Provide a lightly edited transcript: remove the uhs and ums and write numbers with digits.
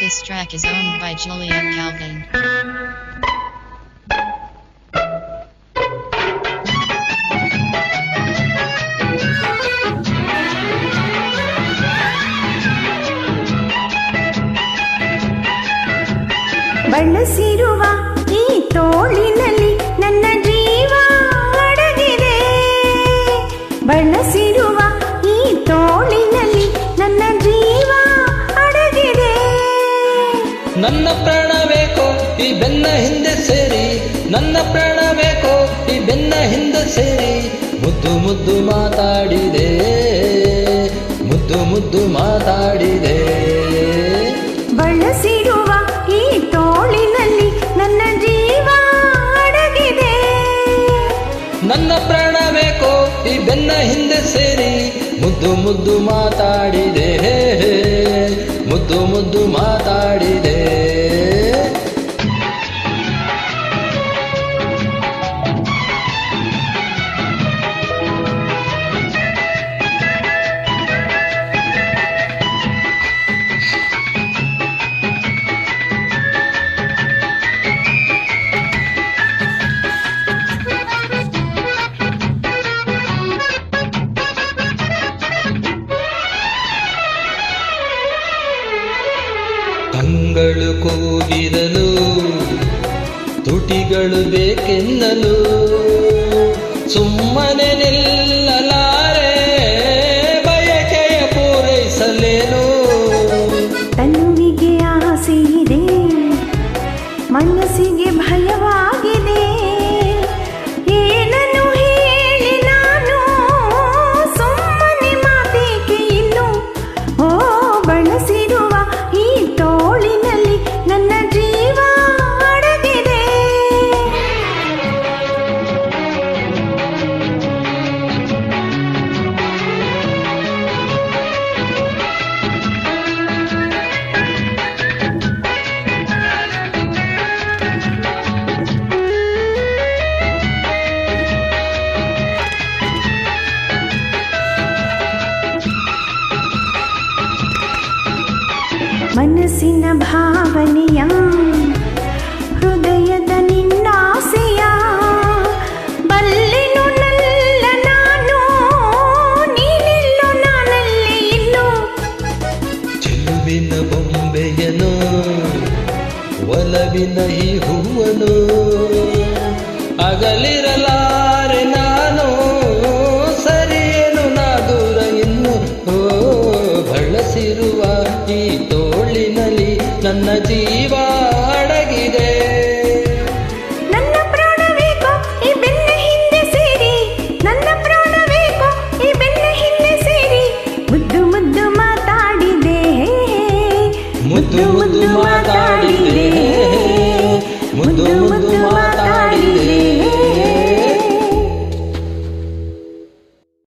This track is owned by Julian Calvin. ಬಳಸಿರುವ ಈ ತೋಳಿನಲ್ಲಿ ನನ್ನ ಜೀವ ಅಡಗಿದೆ. ಬಳಸಿರುವ ಈ ತೋಳಿನಲ್ಲಿ ನನ್ನ ಜೀವ ಅಡಗಿದೆ. ನನ್ನ ಪ್ರಾಣ ಬೇಕೋ ಈ ಬೆನ್ನ ಹಿಂದೆ ಸೇರಿ, ನನ್ನ ಪ್ರಾಣ ಬೇಕೋ ಈ ಬೆನ್ನ ಹಿಂದೆ ಸೇರಿ, ಮುದ್ದು ಮುದ್ದು ಮಾತಾಡಿದೆ, ಮುದ್ದು ಮುದ್ದು ಮಾತಾಡಿದೆ. ಬಳಸಿರುವ ಈ ತೋಳಿನಲ್ಲಿ ನನ್ನ ಜೀವ ಅಡಗಿದೆ. ನನ್ನ ಪ್ರಾಣ ಬೇಕೋ ಈ ಬೆನ್ನ ಹಿಂದೆ ಸೇರಿ, ಮುದ್ದು ಮುದ್ದು ಮಾತಾಡಿದೆ, ಮುದ್ದು ಮುದ್ದು ಮಾತಾಡಿದೆ. ಕಂಗಳು ಕೂಗಿರಲು ತುಟಿಗಳು ಬೇಕೆನ್ನಲು, ಸುಮ್ಮನೆ ನಿಲ್ಲಲಾರೆ ಬಯಕೆಯ ಪೂರೈಸಲೇನು. ತನ್ನಿಗೆ ಆಸೆ ಇದೆ, ಮನಸ್ಸಿಗೆ ಭಯವಾಗಿದೆ. ಏನನ್ನು ಹೇಳಿ ನಾನು ಸುಮ್ಮನೆ ಮಾತೇಕೆ ಇನ್ನು. ಓ ಬಳಸಿರುವ ಈ ತೋಳಿನಲ್ಲಿ ನನ್ನ ಜೀವ ಅಡಗಿದೆ. ಮನಸ್ಸಿನ ಭಾವನೆಯ ಹೃದಯದ ನಿನ್ನಾಸೆಯ ಬಲ್ಲೆನು ನಲ್ಲ ನಾನು, ನೀನಿಲ್ಲೋ ನಾನಲ್ಲಿ ಇನ್ನು. ಚೆಲುವಿನ ಬೊಂಬೆಯನು ಒಲವಿನ ಈ ಹೂವನು, ಅಗಲಿರಲಾರೆ ನಾನು ಸರಿಯೇನು ನಾ ದೂರ ಇನ್ನು. ಓ ಬಳಸಿರುವ ಈ ತೋಳಿನಲ್ಲಿ ನನ್ನ ಜೀವ ಅಡಗಿದೆ. ನನ್ನ ಪ್ರಾಣ ಬೇಕೋ ಈ ಬೆನ್ನ ಹಿಂದೆ ಸೇರಿ, ನನ್ನ ಪ್ರಾಣ ಬೇಕೋ ಈ ಬೆನ್ನ ಹಿಂದೆ ಸೇರಿ, ಮುದ್ದು ಮುದ್ದು ಮಾತಾಡಿದೆ, ಮುದ್ದು ಮುದ್ದು ಮಾತಾಡಿದೆ.